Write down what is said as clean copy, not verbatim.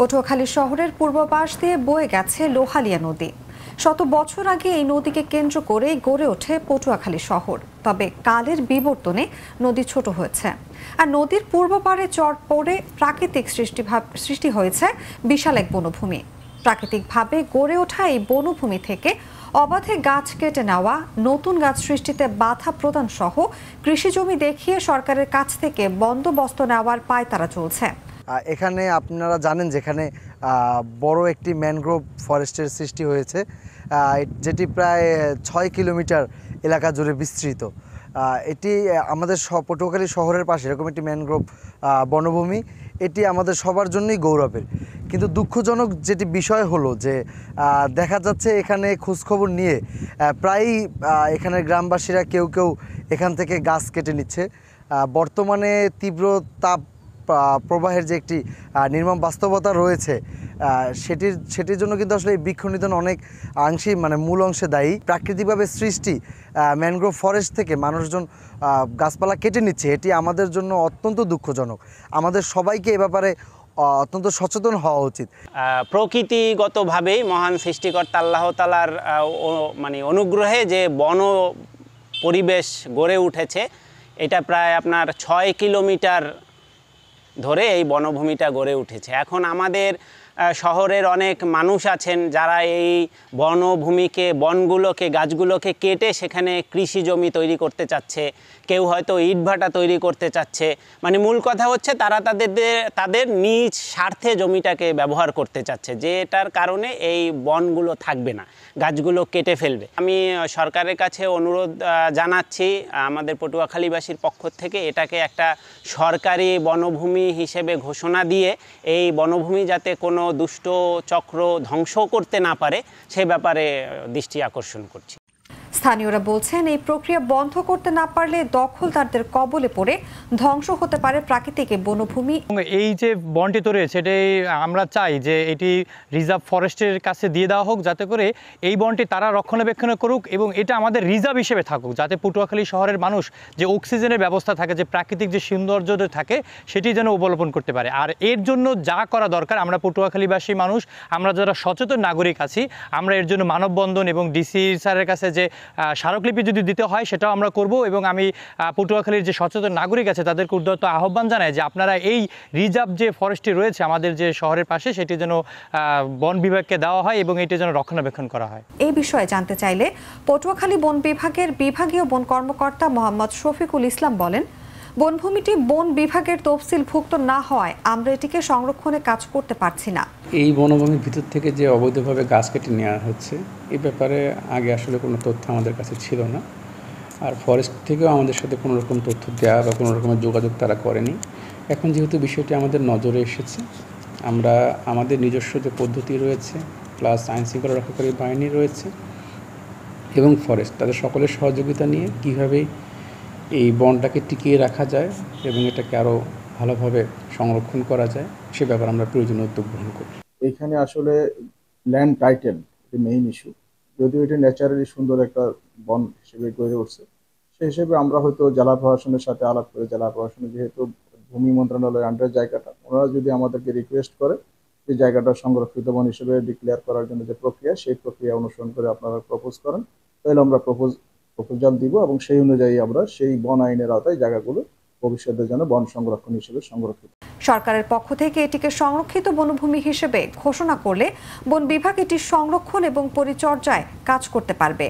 পটুয়াখালী শহরের পূর্ব পাশ দিয়ে বয়ে গেছে লোহালিয়া নদী। শত বছর আগে এই নদীকে কেন্দ্র করে গড়ে ওঠে পটুয়াখালী শহর। তবে কালের বিবর্তনে নদী ছোট হয়েছে, আর নদীর পূর্ব পাড়ে চর পড়ে প্রাকৃতিক সৃষ্টি হয়েছে বিশাল এক বনভূমি। প্রাকৃতিকভাবে গড়ে ওঠা এই বনভূমি থেকে অবাধে গাছ কেটে নেওয়া, নতুন গাছ সৃষ্টিতে বাধা প্রদান সহ কৃষি জমি দেখিয়ে সরকারের কাছ থেকে বন্দোবস্ত নেওয়ার পায়তারা চলছে। এখানে আপনারা জানেন যেখানে বড় একটি ম্যানগ্রোভ ফরেস্টের সৃষ্টি হয়েছে, যেটি প্রায় 6 কিলোমিটার এলাকা জুড়ে বিস্তৃত। এটি আমাদের পটুয়াখালী শহরের পাশে এরকম একটি ম্যানগ্রোভ বনভূমি, এটি আমাদের সবার জন্যই গৌরবের। কিন্তু দুঃখজনক যেটি বিষয় হলো যে দেখা যাচ্ছে এখানে খোঁজখবর নিয়ে প্রায়ই এখানের গ্রামবাসীরা কেউ কেউ এখান থেকে গাছ কেটে নিচ্ছে। বর্তমানে তীব্র তাপ প্রবাহের যে একটি নির্মম বাস্তবতা রয়েছে, সেটির জন্য কিন্তু আসলে এই বৃক্ষনিধন অনেক অংশেই মূল অংশে দায়ী। প্রাকৃতিকভাবে সৃষ্টি ম্যানগ্রোভ ফরেস্ট থেকে মানুষজন গাছপালা কেটে নিচ্ছে, এটি আমাদের জন্য অত্যন্ত দুঃখজনক। আমাদের সবাইকে এ ব্যাপারে অত্যন্ত সচেতন হওয়া উচিত। প্রকৃতিগতভাবেই মহান সৃষ্টিকর্তা আল্লাহ তাআলার অনুগ্রহে যে বন পরিবেশ গড়ে উঠেছে, এটা প্রায় আপনার 6 কিলোমিটার ধরে এই বনভূমিটা গড়ে উঠেছে। এখন আমাদের শহরের অনেক মানুষ আছেন যারা এই বনভূমিকে, বনগুলোকে, গাছগুলোকে কেটে সেখানে কৃষি জমি তৈরি করতে চাচ্ছে, কেউ হয়তো ইটভাটা তৈরি করতে চাচ্ছে। মূল কথা হচ্ছে তারা তাদের নিজ স্বার্থে জমিটাকে ব্যবহার করতে চাচ্ছে, যেটার কারণে এই বনগুলো থাকবে না, গাছগুলো কেটে ফেলবে। আমি সরকারের কাছে অনুরোধ জানাচ্ছি আমাদের পটুয়াখালীবাসীর পক্ষ থেকে এটাকে একটা সরকারি বনভূমি হিসেবে ঘোষণা দিয়ে এই বনভূমি যাতে কোনো দুষ্ট চক্র ধ্বংস করতে না পারে সে ব্যাপারে দৃষ্টি আকর্ষণ করছি। স্থানীয়রা বলছেন এই প্রক্রিয়া বন্ধ করতে না পারলে দখলদারদের কবলে পড়ে ধ্বংস হতে পারে প্রাকৃতিক বনভূমি। এই যে বনটি তৈরি হয়েছে, এটাই আমরা চাই যে এটি রিজার্ভ ফরেস্টের কাছে দিয়ে দেওয়া হোক, যাতে করে এই বনটি তারা রক্ষণাবেক্ষণ করুক এবং এটা আমাদের রিজার্ভ হিসেবে থাকুক, যাতে পটুয়াখালী শহরের মানুষ যে অক্সিজেনের ব্যবস্থা থাকে, যে প্রাকৃতিক যে সৌন্দর্য থাকে, সেটি যেন অবলম্বন করতে পারে। আর এর জন্য যা করা দরকার, আমরা পটুয়াখালীবাসী মানুষ, আমরা যারা সচেতন নাগরিক আছি, আমরা এর জন্য মানববন্ধন এবং ডিসি স্যারের কাছে যে স্মারকলিপি যদি দিতে হয় সেটাও আমরা করব। এবং আমি পটুয়াখালীর যে সচেতন নাগরিক আছে তাদেরকে উদ্যত আহ্বান জানাই যে আপনারা এই রিজার্ভ যে ফরেস্টটি রয়েছে আমাদের যে শহরের পাশে, সেটি যেন বন বিভাগকে দেওয়া হয় এবং এটি যেন রক্ষণাবেক্ষণ করা হয়। এই বিষয়ে জানতে চাইলে পটুয়াখালী বন বিভাগের বিভাগীয় বন কর্মকর্তা মোহাম্মদ শফিকুল ইসলাম বলেন, বনভূমিটি বন বিভাগের তফসিলভুক্ত না হওয়ায় আমরা এটিকে সংরক্ষণে কাজ করতে পারছি না। এই বনভূমির ভিতর থেকে যে অবৈধভাবে গাছ কেটে নেওয়া হচ্ছে, এই ব্যাপারে আগে আসলে কোনো তথ্য আমাদের কাছে ছিল না, আর ফরেস্ট থেকেও আমাদের সাথে কোনো রকম তথ্য দেওয়া বা কোনো রকমের যোগাযোগ তারা করেনি। এখন যেহেতু বিষয়টি আমাদের নজরে এসেছে, আমরা আমাদের নিজস্ব যে পদ্ধতি রয়েছে, প্লাস আইন শৃঙ্খলা রক্ষাকারী বাহিনী রয়েছে এবং ফরেস্ট, তাদের সকলের সহযোগিতা নিয়ে কীভাবে এই বনটাকে টিকিয়ে রাখা যায় এবং এটাকে আরও ভালোভাবে সংরক্ষণ করা যায় সে ব্যাপারে আমরা প্রয়োজনীয় উদ্যোগ গ্রহণ করি। এখানে আসলে ল্যান্ড টাইটেল মেইন ইস্যু, যদিও এটা ন্যাচারালি সুন্দর একটা বন হিসেবে গড়ে উঠছে, সেই হিসেবে আমরা হয়তো জেলা প্রশাসনের সাথে আলাপ করে, জেলা প্রশাসনের যেহেতু ভূমি মন্ত্রণালয়ের আন্ডার জায়গাটা, ওনারা যদি আমাদেরকে রিকোয়েস্ট করে যে জায়গাটা সংরক্ষিত বন হিসেবে ডিক্লেয়ার করার জন্য যে প্রক্রিয়া, সেই প্রক্রিয়া অনুসরণ করে আপনারা প্রপোজ করেন, তাহলে আমরা প্রপোজাল দিব এবং সেই অনুযায়ী আমরা সেই বন আইনের আওতায় জায়গাগুলো ভবিষ্যতের জন্য বন সংরক্ষণ হিসেবে সংরক্ষিত। সরকারের পক্ষ থেকে এটিকে সংরক্ষিত বনভূমি হিসেবে ঘোষণা করলে বন বিভাগ এটি সংরক্ষণ এবং পরিচর্যায় কাজ করতে পারবে।